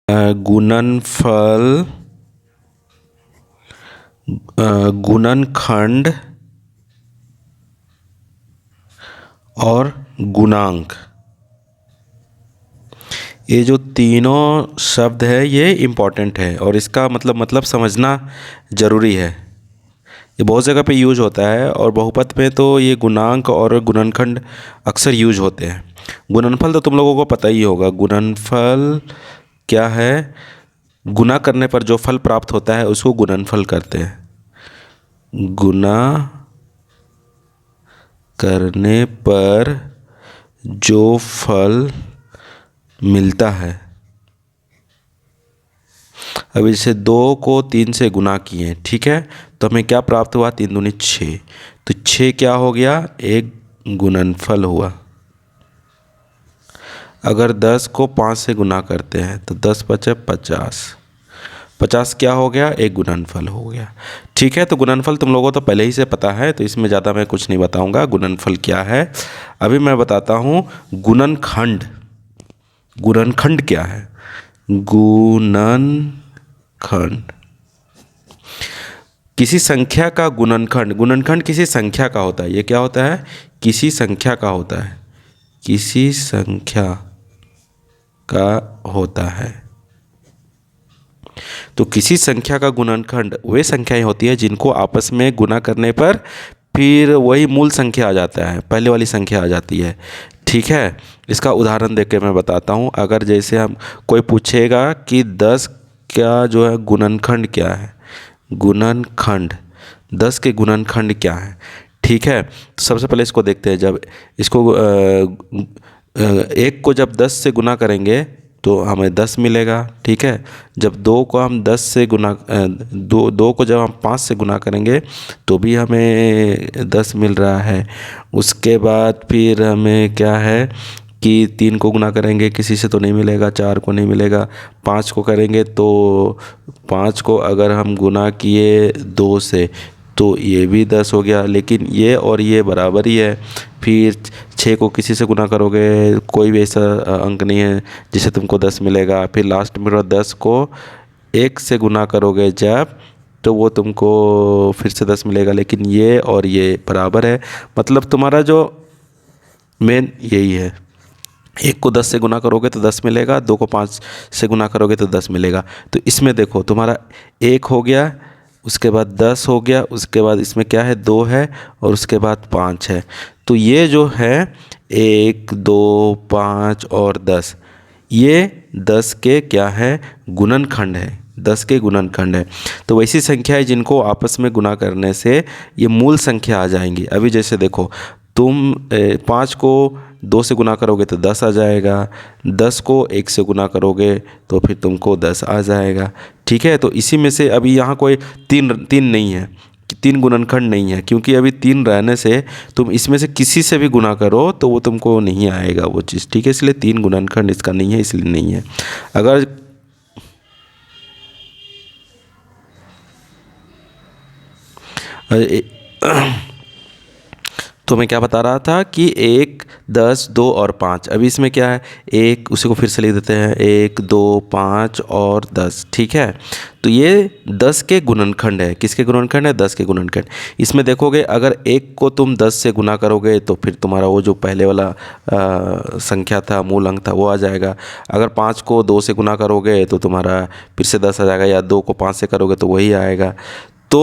गुणनफल, गुणनखंड और गुणांक, ये जो तीनों शब्द है ये इम्पॉर्टेंट है और इसका मतलब समझना ज़रूरी है। ये बहुत जगह पे यूज होता है और बहुपद में तो ये गुणांक और गुणनखंड अक्सर यूज होते हैं। गुणनफल तो तुम लोगों को पता ही होगा। गुणनफल क्या है? गुना करने पर जो फल प्राप्त होता है उसको गुणनफल कहते हैं। गुना करने पर जो फल मिलता है, अब इसे 2 को 3 से गुना किए, ठीक है, तो हमें क्या प्राप्त हुआ? 3 दूनी 6, तो 6 क्या हो गया? एक गुणनफल हुआ। अगर 10 को 5 से गुना करते हैं तो 10 पचे 50, 50 क्या हो गया? एक गुणनफल हो गया। ठीक है, तो गुणनफल तुम लोगों को तो पहले ही से पता है, तो इसमें ज़्यादा मैं कुछ नहीं बताऊंगा। गुणनफल क्या है अभी मैं बताता हूँ। गुणनखंड, गुणनखंड क्या है? गुणनखंड किसी संख्या का गुणनखंड, गुणनखंड किसी संख्या का होता है। ये क्या होता है? किसी संख्या का होता है, किसी संख्या का होता है। तो किसी संख्या का गुणनखंड वे संख्याएं होती है जिनको आपस में गुना करने पर फिर वही मूल संख्या आ जाता है, पहले वाली संख्या आ जाती है। ठीक है, इसका उदाहरण देख के मैं बताता हूँ। अगर जैसे हम कोई पूछेगा कि 10 क्या जो है गुणनखंड क्या है, गुणनखंड 10 के गुणनखंड क्या है। ठीक है, तो सबसे पहले इसको देखते हैं। जब इसको 1 को जब 10 से गुना करेंगे तो हमें 10 मिलेगा। ठीक है, जब 2 को हम 10 से गुना दो को जब हम 5 से गुना करेंगे तो भी हमें 10 मिल रहा है। उसके बाद फिर हमें क्या है कि 3 को गुना करेंगे, किसी से तो नहीं मिलेगा, 4 को नहीं मिलेगा। 5 को करेंगे तो 5 को अगर हम गुना किए 2 से तो ये भी 10 हो गया, लेकिन ये और ये बराबर ही है। फिर 6 को किसी से गुना करोगे, कोई भी ऐसा अंक नहीं है जिससे तुमको 10 मिलेगा। फिर लास्ट में 10 को 1 से गुना करोगे जब, तो वो तुमको फिर से 10 मिलेगा, लेकिन ये और ये बराबर है। मतलब तुम्हारा जो मेन यही है, 1 को 10 से गुना करोगे तो 10 मिलेगा, 2 को 5 से गुना करोगे तो 10 मिलेगा। तो इसमें देखो तुम्हारा 1 हो गया, उसके बाद 10 हो गया, उसके बाद इसमें क्या है 2 है और उसके बाद 5 है। तो ये जो है 1 2 5 और 10, ये 10 के क्या है? गुणनखंड है, 10 के गुणनखंड है। तो वैसी संख्या है जिनको आपस में गुना करने से ये मूल संख्या आ जाएंगी। अभी जैसे देखो तुम 5 को 2 से गुना करोगे तो 10 आ जाएगा, 10 को 1 से गुना करोगे तो फिर तुमको 10 आ जाएगा। ठीक है, तो इसी में से अभी यहाँ कोई तीन नहीं है, 3 गुणनखंड नहीं है, क्योंकि अभी 3 रहने से तुम इसमें से किसी से भी गुना करो तो वो तुमको नहीं आएगा वो चीज़। ठीक है, इसलिए 3 गुणनखंड इसका नहीं है, इसलिए नहीं है। अगर तो मैं क्या बता रहा था कि 1 10 2 और 5, अभी इसमें क्या है? 1, उसी को फिर से लिख देते हैं, 1 2 5 और 10। ठीक है, तो ये 10 के गुणनखंड है। किसके गुणनखंड है? 10 के गुणनखंड। इसमें देखोगे अगर 1 को तुम 10 से गुना करोगे तो फिर तुम्हारा वो जो पहले वाला संख्या था, मूल अंक था, वो आ जाएगा। अगर 5 को 2 से गुना करोगे तो तुम्हारा फिर से 10 आ जाएगा, या 2 को 5 से करोगे तो वही आएगा। तो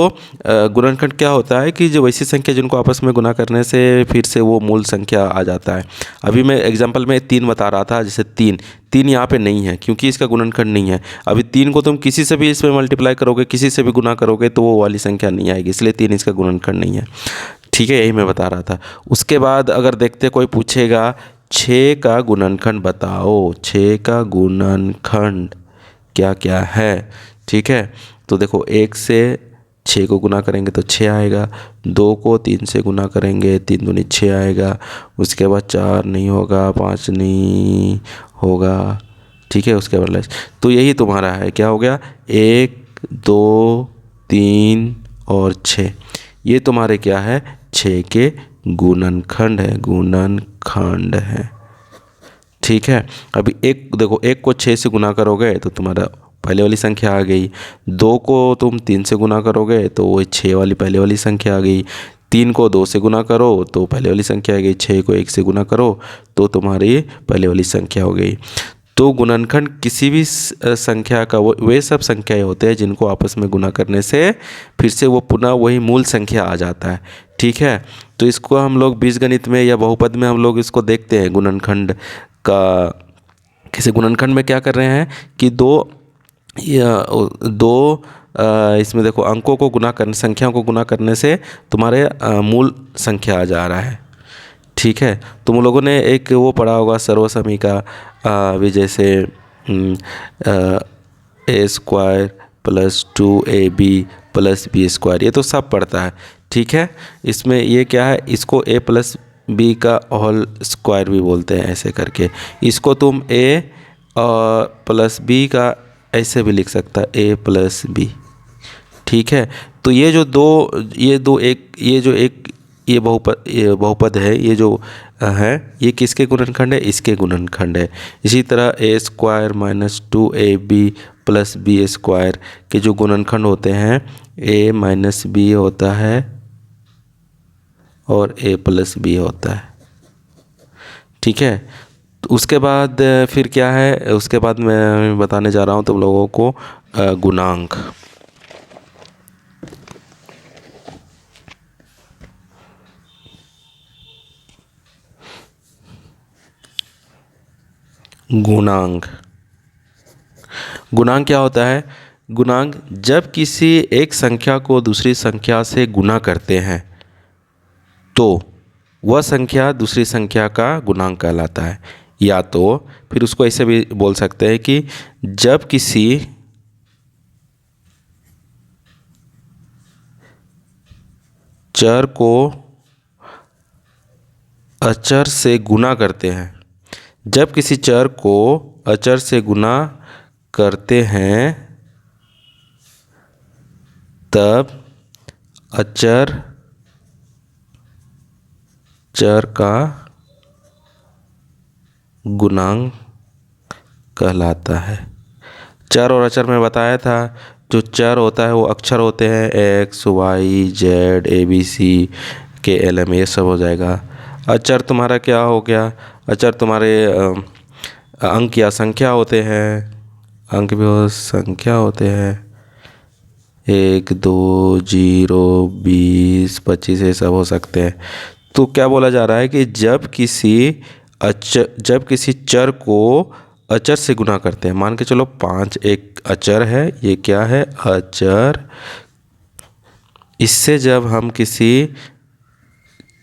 गुणनखंड क्या होता है कि जो वैसी संख्या जिनको आपस में गुना करने से फिर से वो मूल संख्या आ जाता है। अभी मैं एग्जांपल में 3 बता रहा था, जैसे 3 यहाँ पे नहीं है क्योंकि इसका गुणनखंड नहीं है। अभी 3 को तुम किसी से भी इसमें मल्टीप्लाई करोगे, किसी से भी गुना करोगे तो वो वाली संख्या नहीं आएगी, इसलिए 3 इसका गुणनखंड नहीं है। ठीक है, यही मैं बता रहा था। उसके बाद अगर देखते कोई पूछेगा 6 का गुणनखंड बताओ, 6 का गुणनखंड क्या क्या है। ठीक है, तो देखो 1 से 6 को गुना करेंगे तो 6 आएगा, 2 को 3 से गुना करेंगे 3 दूनी 6 आएगा, उसके बाद 4 नहीं होगा, 5 नहीं होगा। ठीक है, उसके बाद तो यही तुम्हारा है, क्या हो गया? 1 2 3 और 6, ये तुम्हारे क्या है? 6 के गुणनखंड है, गुणनखंड है। ठीक है। अभी एक देखो, एक को 6 से गुना करोगे तो तुम्हारा पहले वाली संख्या आ गई। 2 को तुम 3 से गुना करोगे तो वो 6 वाली पहले वाली संख्या आ गई। 3 को 2 से गुना करो तो पहले वाली संख्या आ गई। 6 को 1 से गुना करो तो तुम्हारी पहले वाली संख्या हो गई। तो गुणनखंड किसी भी संख्या का वे सब संख्याएं होते हैं जिनको आपस में गुना करने से फिर से वो पुनः वही मूल संख्या आ जाता है। ठीक है, तो इसको हम लोग बीजगणित में या बहुपद में हम लोग इसको देखते हैं गुणनखंड का। किसी गुणनखंड में क्या कर रहे हैं कि दो इसमें देखो अंकों को गुना करने, संख्याओं को गुना करने से तुम्हारे मूल संख्या आ जा रहा है। ठीक है, तुम लोगों ने एक वो पढ़ा होगा सर्वसमी का भी, जैसे A square plus 2ab plus B square, ये तो सब पढ़ता है। ठीक है, इसमें ये क्या है, इसको a प्लस बी का होल स्क्वायर भी बोलते हैं ऐसे करके। इसको तुम a प्लस बी का ऐसे भी लिख सकता है, a प्लस बी। ठीक है, तो ये बहुपद है, ये जो है ये किसके गुणनखंड है, इसके गुणनखंड है। इसी तरह A square minus 2ab plus B square के जो गुणनखंड होते हैं a माइनस बी होता है और a प्लस बी होता है। ठीक है, तो उसके बाद फिर क्या है, उसके बाद मैं बताने जा रहा हूँ तुम लोगों को गुणांक। गुणांक क्या होता है? गुणांक जब किसी एक संख्या को दूसरी संख्या से गुना करते हैं तो वह संख्या दूसरी संख्या का गुणांक कहलाता है। या तो फिर उसको ऐसे भी बोल सकते हैं कि जब किसी चर को अचर से गुना करते हैं, जब किसी चर को अचर से गुना करते हैं तब अचर चर का गुणांक कहलाता है। चर और अचर में बताया था, जो चर होता है वो अक्षर होते हैं, X Y Z A B C K L M, ये सब हो जाएगा। अचर तुम्हारा क्या हो गया, अचर तुम्हारे अंक या संख्या होते हैं, अंक भी हो संख्या होते हैं, 1 2 0 20 25 ये सब हो सकते हैं। तो क्या बोला जा रहा है कि जब किसी चर को अचर से गुना करते हैं, मान के चलो 5 एक अचर है, ये क्या है अचर, इससे जब हम किसी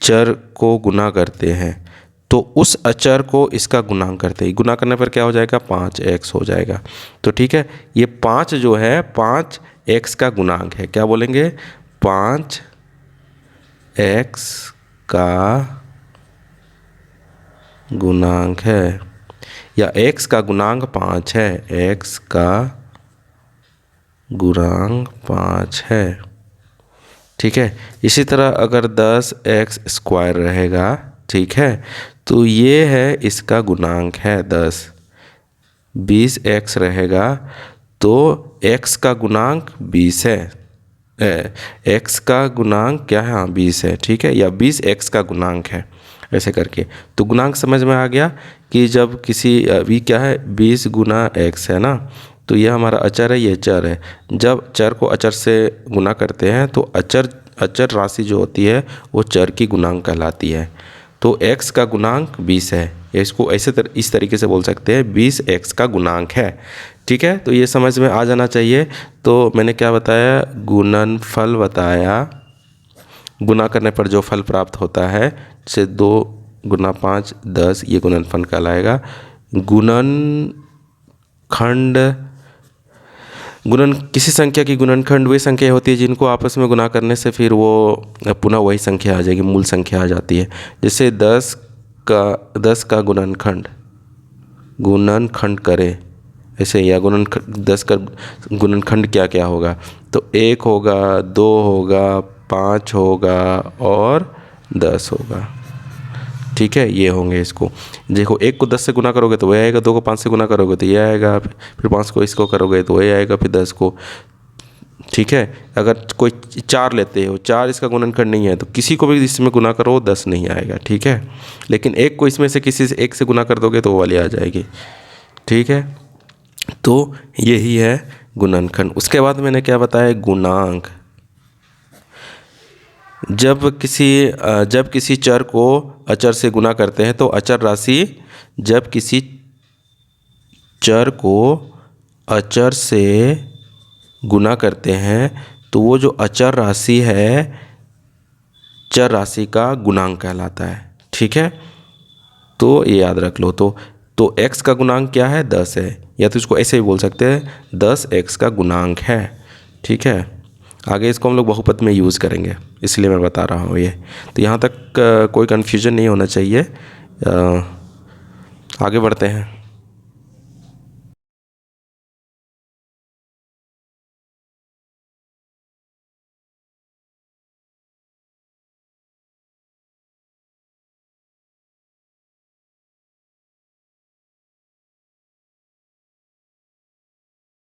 चर को गुना करते हैं तो उस अचर को इसका गुणांक करते हैं। गुना करने पर क्या हो जाएगा, 5x हो जाएगा। तो ठीक है, ये 5 जो है 5x का गुणांक है। क्या बोलेंगे, 5x का गुणांक है, या x का गुणांक 5 है, x का गुणांक 5 है। ठीक है, इसी तरह अगर 10x स्क्वायर रहेगा, ठीक है, तो ये है इसका गुणांक है 10। 20x रहेगा तो x का गुणांक 20 है, x का गुणांक क्या है, हाँ 20 है। ठीक है, या 20x का गुणांक है, ऐसे करके। तो गुणांक समझ में आ गया कि जब किसी अभी क्या है 20 गुना x है ना, तो ये हमारा अचर है, ये चर है। जब चर को अचर से गुना करते हैं तो अचर राशि जो होती है वो चर की गुणांक कहलाती है। तो x का गुणांक 20 है, इसको इस तरीके से बोल सकते हैं 20x का गुणांक है। ठीक है, तो ये समझ में आ जाना चाहिए। तो मैंने क्या बताया, गुणनफल बताया, गुना करने पर जो फल प्राप्त होता है, जैसे 2 गुना 5 10, ये गुणनफल कहलाएगा। किसी संख्या की गुणनखंड वे संख्या होती है जिनको आपस में गुना करने से फिर वो पुनः वही संख्या आ जाएगी, मूल संख्या आ जाती है। जैसे 10 का गुणनखंड करें ऐसे, या 10 का गुणनखंड क्या क्या होगा, तो 1 होगा, 2 होगा, 5 होगा और 10 होगा। ठीक है, ये होंगे। इसको देखो, 1 को 10 से गुना करोगे तो वही आएगा, 2 को 5 से गुना करोगे तो ये आएगा, फिर 5 को इसको करोगे तो वही आएगा, फिर 10 को। ठीक है, अगर कोई 4 लेते हो, 4 इसका गुणनखंड नहीं है तो किसी को भी इसमें गुना करो 10 नहीं आएगा। ठीक है, लेकिन 1 को इसमें से किसी से 1 से गुना कर दोगे तो वो वाली आ जाएगी। ठीक है, तो यही है गुणनखंड। उसके बाद मैंने क्या बताया, गुणांक। जब किसी चर को अचर से गुना करते हैं तो अचर राशि, जब किसी चर को अचर से गुना करते हैं तो वो जो अचर राशि है, चर राशि का गुणांक कहलाता है। ठीक है, तो ये याद रख लो। तो x का गुणांक क्या है, 10 है, या तो इसको ऐसे भी बोल सकते हैं 10 x का गुणांक है। ठीक है, आगे इसको हम लोग बहुपद में यूज़ करेंगे, इसलिए मैं बता रहा हूँ ये। तो यहाँ तक कोई कन्फ्यूजन नहीं होना चाहिए। आगे बढ़ते हैं।